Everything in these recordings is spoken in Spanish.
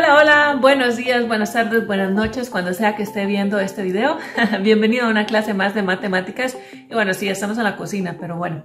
Hola, hola, buenos días, buenas tardes, buenas noches, cuando sea que esté viendo este video. Bienvenido a una clase más de matemáticas. Y bueno, sí, estamos en la cocina, pero bueno.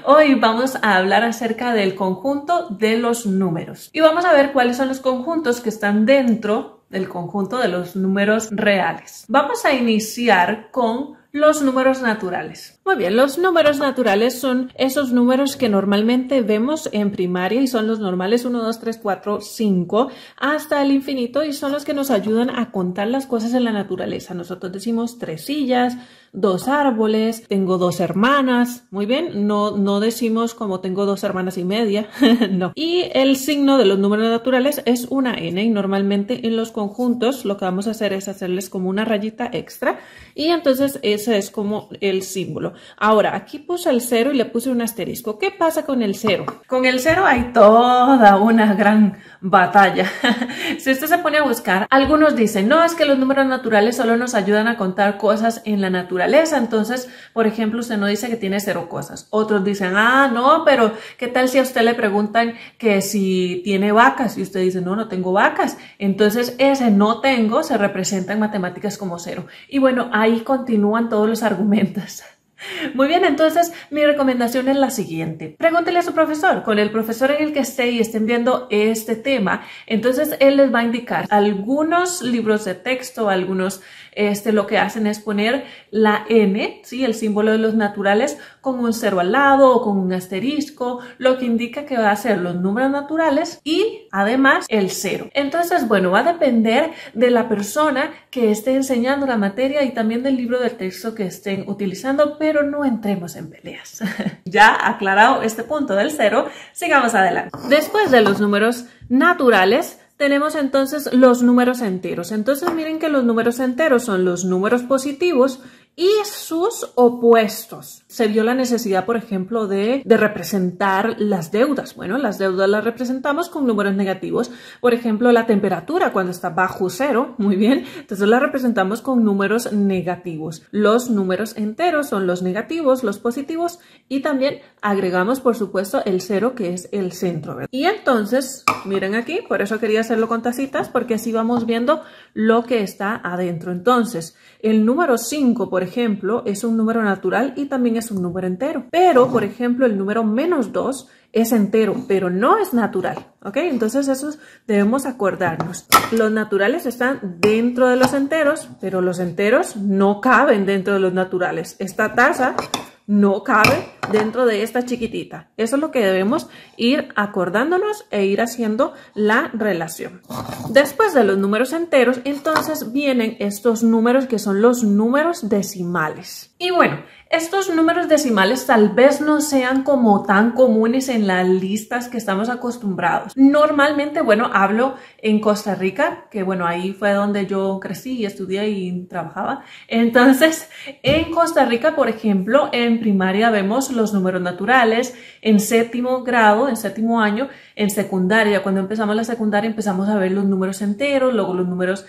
Hoy vamos a hablar acerca del conjunto de los números. Y vamos a ver cuáles son los conjuntos que están dentro del conjunto de los números reales. Vamos a iniciar con los números naturales. Muy bien, los números naturales son esos números que normalmente vemos en primaria y son los normales 1, 2, 3, 4, 5 hasta el infinito y son los que nos ayudan a contar las cosas en la naturaleza. Nosotros decimos 3 sillas, 2 árboles, tengo 2 hermanas. Muy bien, no decimos como tengo 2 hermanas y media, no. Y el signo de los números naturales es una n y normalmente en los conjuntos lo que vamos a hacer es hacerles como una rayita extra y entonces ese es como el símbolo. Ahora, aquí puse el 0 y le puse un asterisco. ¿Qué pasa con el 0? Con el 0 hay toda una gran batalla. Si usted se pone a buscar, algunos dicen, no, es que los números naturales solo nos ayudan a contar cosas en la naturaleza. Entonces, por ejemplo, usted no dice que tiene 0 cosas. Otros dicen, no, pero ¿qué tal si a usted le preguntan que si tiene vacas? Y usted dice, no tengo vacas. Entonces, ese no tengo se representa en matemáticas como 0. Y bueno, ahí continúan todos los argumentos. Muy bien, entonces mi recomendación es la siguiente. Pregúntele a su profesor, con el profesor en el que esté y estén viendo este tema, entonces él les va a indicar algunos libros de texto, algunos, lo que hacen es poner la n, ¿sí? El símbolo de los naturales con un 0 al lado o con un asterisco, lo que indica que va a ser los números naturales y además el 0. Entonces, bueno, va a depender de la persona que esté enseñando la materia y también del libro de texto que estén utilizando, pero no entremos en peleas. Ya aclarado este punto del 0, sigamos adelante. Después de los números naturales, tenemos entonces los números enteros. Entonces miren que los números enteros son los números positivos y sus opuestos. Se vio la necesidad, por ejemplo, de representar las deudas. Bueno, las deudas las representamos con números negativos. Por ejemplo, la temperatura cuando está bajo 0, muy bien, entonces la representamos con números negativos. Los números enteros son los negativos, los positivos y también agregamos, por supuesto, el 0 que es el centro, ¿verdad? Y entonces, miren aquí, por eso quería hacerlo con tacitas, porque así vamos viendo lo que está adentro. Entonces, el número 5, por ejemplo, es un número natural y también es un número entero. Pero, por ejemplo, el número -2 es entero, pero no es natural, ¿ok? Entonces, eso debemos acordarnos. Los naturales están dentro de los enteros, pero los enteros no caben dentro de los naturales. Esta taza no cabe dentro de esta chiquitita. Eso es lo que debemos ir acordándonos e ir haciendo la relación. Después de los números enteros, entonces vienen estos números que son los números decimales. Y bueno, estos números decimales tal vez no sean como tan comunes en las listas que estamos acostumbrados. Normalmente, bueno, hablo en Costa Rica, que bueno, ahí fue donde yo crecí y estudié y trabajaba. Entonces, en Costa Rica, por ejemplo, en primaria vemos los números naturales, en séptimo grado, en séptimo año, en secundaria, cuando empezamos la secundaria empezamos a ver los números enteros, luego los números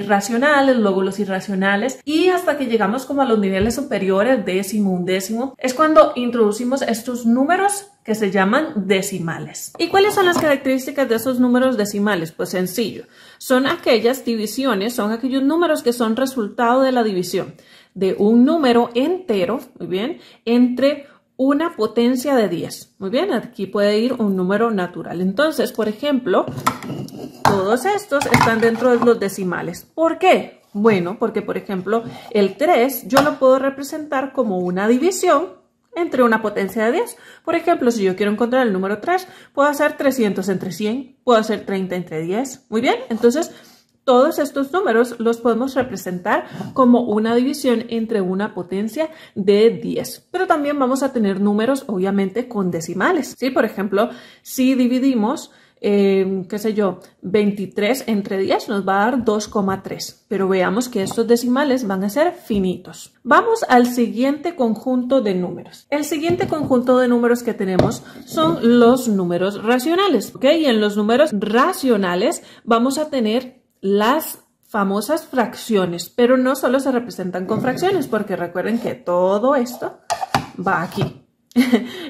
racionales, luego los irracionales y hasta que llegamos como a los niveles superiores, décimo, undécimo, es cuando introducimos estos números que se llaman decimales. ¿Y cuáles son las características de esos números decimales? Pues sencillo, son aquellas divisiones, son aquellos números que son resultado de la división de un número entero, muy bien, entre una potencia de 10. Muy bien, aquí puede ir un número natural. Entonces, por ejemplo, todos estos están dentro de los decimales. ¿Por qué? Bueno, porque por ejemplo, el 3 yo lo puedo representar como una división entre una potencia de 10. Por ejemplo, si yo quiero encontrar el número 3, puedo hacer 300 entre 100, puedo hacer 30 entre 10. Muy bien, entonces todos estos números los podemos representar como una división entre una potencia de 10. Pero también vamos a tener números, obviamente, con decimales. ¿Sí? Por ejemplo, si dividimos, qué sé yo, 23 entre 10 nos va a dar 2,3. Pero veamos que estos decimales van a ser finitos. Vamos al siguiente conjunto de números. El siguiente conjunto de números que tenemos son los números racionales. ¿Ok? Y en los números racionales vamos a tener las famosas fracciones, pero no solo se representan con fracciones, porque recuerden que todo esto va aquí.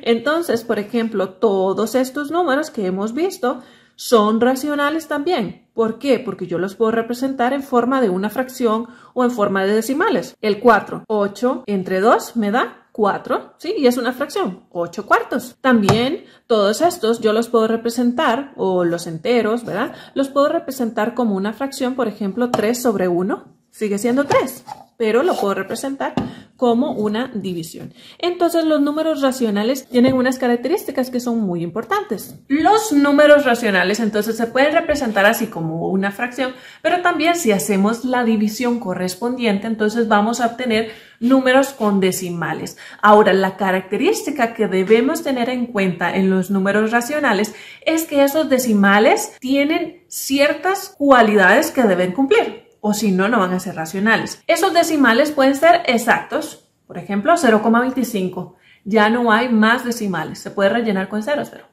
Entonces, por ejemplo, todos estos números que hemos visto son racionales también. ¿Por qué? Porque yo los puedo representar en forma de una fracción o en forma de decimales. El 4, 8 entre 2 me da 4, ¿sí? Y es una fracción, 8 cuartos. También todos estos yo los puedo representar, o los enteros, ¿verdad? Los puedo representar como una fracción, por ejemplo, 3 sobre 1. Sigue siendo 3, pero lo puedo representar como una división. Entonces los números racionales tienen unas características que son muy importantes. Los números racionales entonces se pueden representar así como una fracción, pero también si hacemos la división correspondiente, entonces vamos a obtener números con decimales. Ahora, la característica que debemos tener en cuenta en los números racionales es que esos decimales tienen ciertas cualidades que deben cumplir. O si no, no van a ser racionales. Esos decimales pueden ser exactos. Por ejemplo, 0,25. Ya no hay más decimales. Se puede rellenar con ceros, pero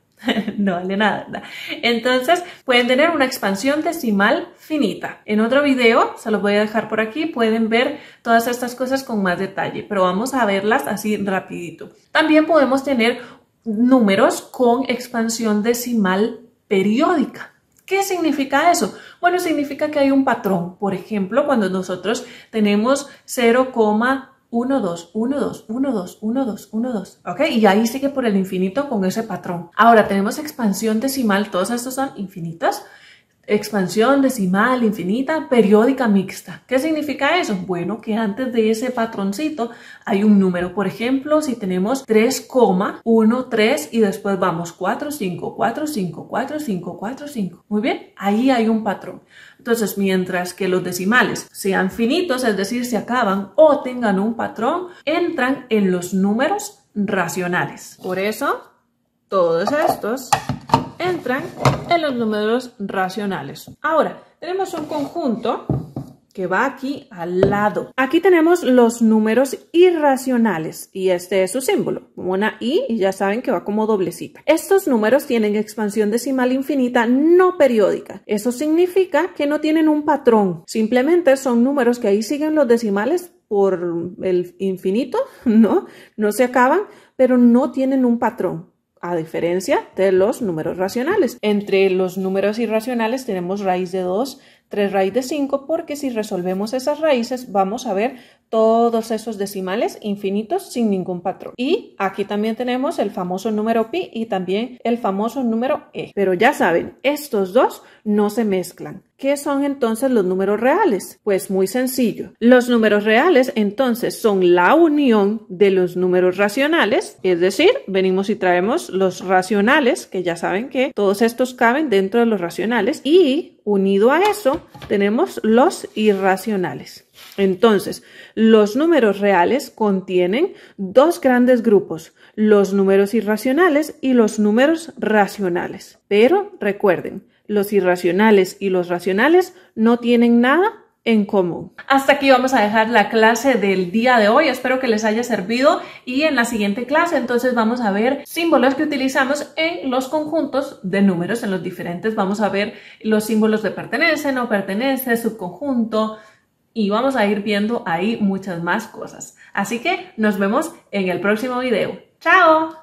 no vale nada, ¿verdad? Entonces, pueden tener una expansión decimal finita. En otro video, se los voy a dejar por aquí, pueden ver todas estas cosas con más detalle, pero vamos a verlas así rapidito. También podemos tener números con expansión decimal periódica. ¿Qué significa eso? Bueno, significa que hay un patrón. Por ejemplo, cuando nosotros tenemos 0,12, ¿ok? Y ahí sigue por el infinito con ese patrón. Ahora tenemos expansión decimal, todos estos son infinitos. Expansión decimal infinita periódica mixta. ¿Qué significa eso? Bueno, que antes de ese patroncito hay un número. Por ejemplo, si tenemos 3,13 y después vamos 4, 5, 4, 5, 4, 5, 4, 5. Muy bien, ahí hay un patrón. Entonces, mientras que los decimales sean finitos, es decir, se acaban o tengan un patrón, entran en los números racionales. Por eso, todos estos entran en los números racionales. Ahora, tenemos un conjunto que va aquí al lado. Aquí tenemos los números irracionales y este es su símbolo, como una I, y ya saben que va como doblecita. Estos números tienen expansión decimal infinita no periódica. Eso significa que no tienen un patrón, simplemente son números que ahí siguen los decimales por el infinito, no se acaban, pero no tienen un patrón. A diferencia de los números racionales. Entre los números irracionales tenemos raíz de 2, 3 raíz de 5, porque si resolvemos esas raíces vamos a ver todos esos decimales infinitos sin ningún patrón. Y aquí también tenemos el famoso número pi y también el famoso número e. Pero ya saben, estos dos no se mezclan. ¿Qué son entonces los números reales? Pues muy sencillo. Los números reales entonces son la unión de los números racionales, es decir, venimos y traemos los racionales, que ya saben que todos estos caben dentro de los racionales, y unido a eso tenemos los irracionales. Entonces, los números reales contienen dos grandes grupos, los números irracionales y los números racionales. Pero recuerden, los irracionales y los racionales no tienen nada en común. Hasta aquí vamos a dejar la clase del día de hoy. Espero que les haya servido y en la siguiente clase entonces vamos a ver símbolos que utilizamos en los conjuntos de números, en los diferentes. Vamos a ver los símbolos de pertenece, no pertenece, subconjunto y vamos a ir viendo ahí muchas más cosas. Así que nos vemos en el próximo video. ¡Chao!